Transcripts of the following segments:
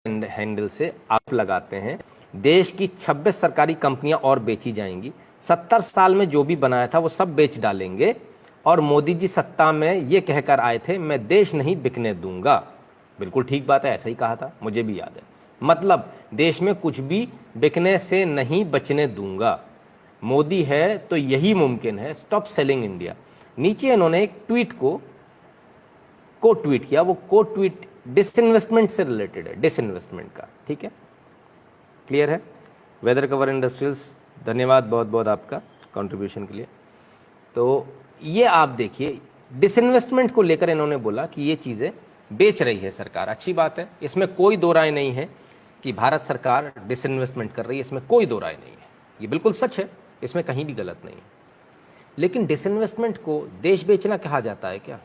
Handle से आप लगाते हैं, देश की 26 सरकारी कंपनियां और बेची जाएंगी, 70 साल में जो भी बनाया था वो सब बेच डालेंगे, और मोदी जी सत्ता में ये कहकर आए थे मैं देश नहीं बिकने दूंगा। बिल्कुल ठीक बात है, ऐसा ही कहा था, मुझे भी याद है। मतलब देश में कुछ भी बिकने से नहीं बचने दूंगा, मोदी है तो यही मुमकिन है, स्टॉप सेलिंग इंडिया। नीचे इन्होंने एक ट्वीट को ट्वीट किया, वो ट्वीट डिसइन्वेस्टमेंट से रिलेटेड है, डिसइन्वेस्टमेंट का, ठीक है, क्लियर है। वेदर कवर इंडस्ट्रियल्स, धन्यवाद बहुत बहुत आपका कंट्रीब्यूशन के लिए। तो ये आप देखिए, डिसइन्वेस्टमेंट को लेकर इन्होंने बोला कि ये चीज़ें बेच रही है सरकार, अच्छी बात है, इसमें कोई दो राय नहीं है कि भारत सरकार डिसइन्वेस्टमेंट कर रही है, इसमें कोई दो राय नहीं है, ये बिल्कुल सच है, इसमें कहीं भी गलत नहीं है। लेकिन डिसइन्वेस्टमेंट को देश बेचना कहा जाता है क्या?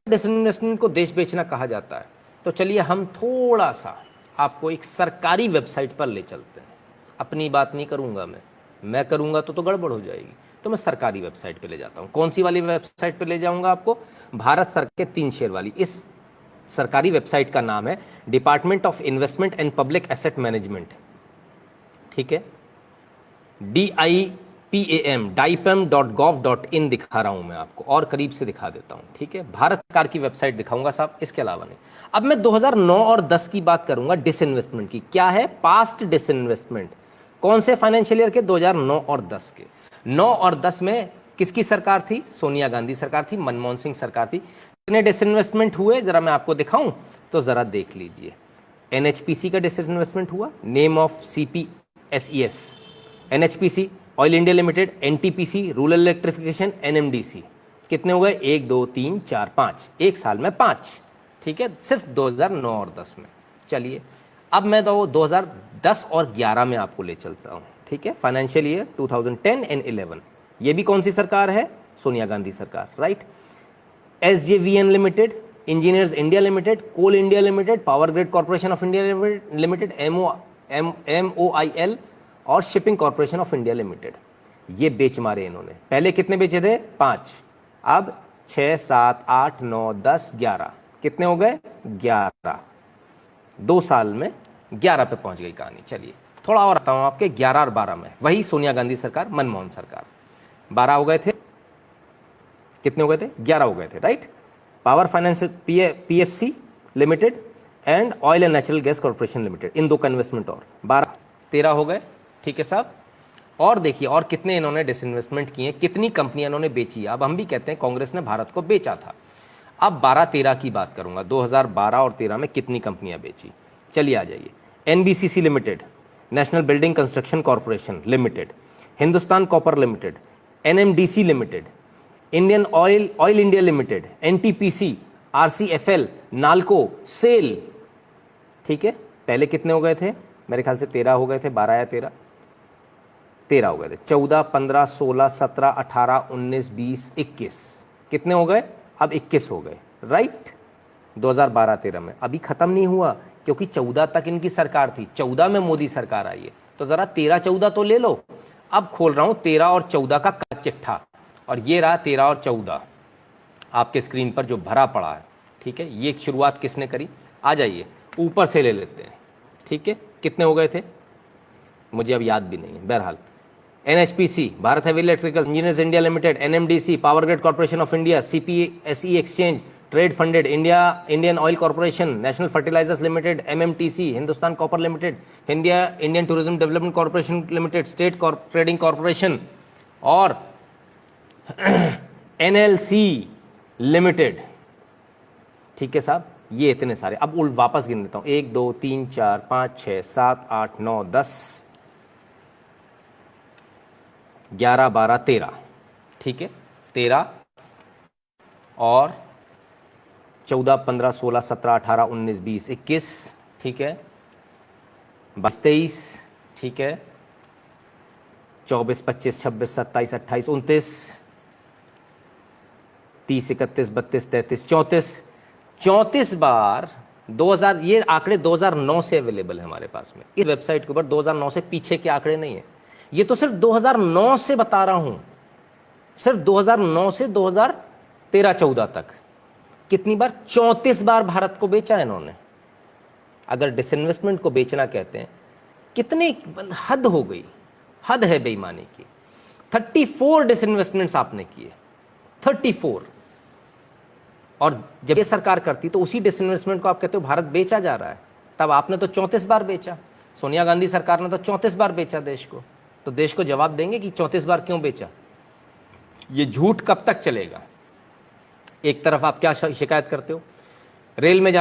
डिसइन्वेस्टमेंट को देश बेचना कहा जाता है तो चलिए हम थोड़ा सा आपको एक सरकारी वेबसाइट पर ले चलते हैं। अपनी बात नहीं करूंगा मैं करूंगा तो गड़बड़ हो जाएगी, तो मैं सरकारी वेबसाइट पे ले जाता हूं। कौन सी वाली वेबसाइट पे ले जाऊंगा आपको? भारत सरकार के 3 शेयर वाली। इस सरकारी वेबसाइट का नाम है department of investment and public asset management, ठीक है, DIPAM.gov.in दिखा रहा हूं मैं आपको, और करीब से दिखा देता हूं, ठीक है, भारत सरकार की वेबसाइट दिखाऊंगा साहब, इसके अलावा नहीं। अब मैं 2009 और 10 की बात करूंगा डिसइन्वेस्टमेंट की। क्या है? Past disinvestment. कौन से फाइनेंशियल ईयर के? 2009 और 10 के। 9 और 10 में किसकी सरकार थी? सोनिया गांधी सरकार थी, मनमोहन सिंह सरकार थी। कितने डिसइन्वेस्टमेंट हुए जरा मैं आपको दिखाऊं तो जरा देख लीजिए। NHPC का डिसइन्वेस्टमेंट हुआ, name of CPSES, NHPC, oil India limited, NTPC, rural electrification, NMDC। कितने हो गए? 1 2 3 4 5, एक साल में 5, ठीक है, सिर्फ 2009 और 10 में। चलिए अब मैं तो 2010 और 11 में आपको ले चलता हूं, ठीक है, फाइनेंशियल ईयर 2010 एंड 11। ये भी कौन सी सरकार है? सोनिया गांधी सरकार, right. SJVN limited, engineers India limited, coal India limited, power grid corporation of India limited, MOIL और shipping corporation of India limited. ये बेच मारे इन्होंने। पहले कितने बेचे थे? 5, अब 6 7 8 9 10 11, कितने हो गए? 11। 2 साल में 11 पे पहुंच गई कहानी। चलिए थोड़ा और आता हूं आपके 11 और 12 में, वही सोनिया गांधी सरकार, मनमोहन सरकार। 12 हो गए थे, कितने हो गए थे? 11 हो गए थे, right. Power finance PFC limited and oil and natural gas corporation limited, इन 2 का इन्वेस्टमेंट और 12 13 हो गए, ठीक है साहब। और देखिए और कितने इन्होंने डिसइन्वेस्टमेंट किए, कितनी कंपनियां इन्होंने बेची। अब हम भी कहते हैं कांग्रेस ने भारत को बेचा था। अब 12-13 की बात करूंगा, 2012 और 13 में कितनी कंपनियां बेची। चलिए आ जाइए। NBCC limited, national building construction corporation limited, Hindustan copper limited, NMDC limited, Indian oil India limited, NTPC, RCFL, Nalco, SAIL, ठीक है। पहले कितने हो गए थे? मेरे ख्याल से 13 हो गए थे, 12 या 13 हो गए थे। 14 15 16 17 18 19 20 21, कितने हो गए? अब 21 हो गए, राइट। 2012-13 में अभी खत्म नहीं हुआ, क्योंकि 14 तक इनकी सरकार थी, 14 में मोदी सरकार आई है, तो जरा 13-14 तो ले लो। अब खोल रहा हूं 13 और 14 का चिट्ठा, और ये रहा 13 और 14 आपके स्क्रीन पर जो भरा पड़ा है, ठीक है। ये शुरुआत किसने करी? आ जाइए ऊपर से ले लेते हैं, ठीक है। कितने हो गए थे मुझे अब याद भी नहीं है, बहरहाल। NHPC, Bharat heavy electrical engineers India limited, NMDC, power grid corporation of India, CPSE exchange trade funded, Indian oil corporation, national fertilisers limited, MMTC, Hindustan copper limited, Indian tourism development corporation limited, state trading corporation और NLC limited, ठीक है साहब। ये इतने सारे। अब उल्ट वापस गिन देता हूं, 1 2 3 4 5 6 7 8 9 10 11 12 13, ठीक है। 13 और 14 15 16 17 18 19 20 21, ठीक है। 22 23, ठीक है। 24 25 26 27 28 29 30 31 32 33 34 34 बार 2000। ये आंकड़े 2009 से अवेलेबल है हमारे पास में इस वेबसाइट के ऊपर। 2009 से पीछे के आंकड़े नहीं है, ये तो सिर्फ 2009 से बता रहा हूं, सिर्फ 2009 से 2013-14 तक। कितनी बार? 34 बार भारत को बेचा इन्होंने। अगर डिसइन्वेस्टमेंट को बेचना कहते हैं, कितने हद हो गई, हद है बेईमानी की। 34 डिसइन्वेस्टमेंट्स आपने किए, 34। और जब ये सरकार करती तो उसी डिसइन्वेस्टमेंट को आप कहते हो भारत बेचा जा रहा है। तब आपने तो 34 बार बेचा, सोनिया गांधी सरकार ने तो 34 बार बेचा देश को। तो देश को जवाब देंगे कि 34 बार क्यों बेचा। ये झूठ कब तक चलेगा। एक तरफ आप क्या शिकायत करते हो, रेल में जाते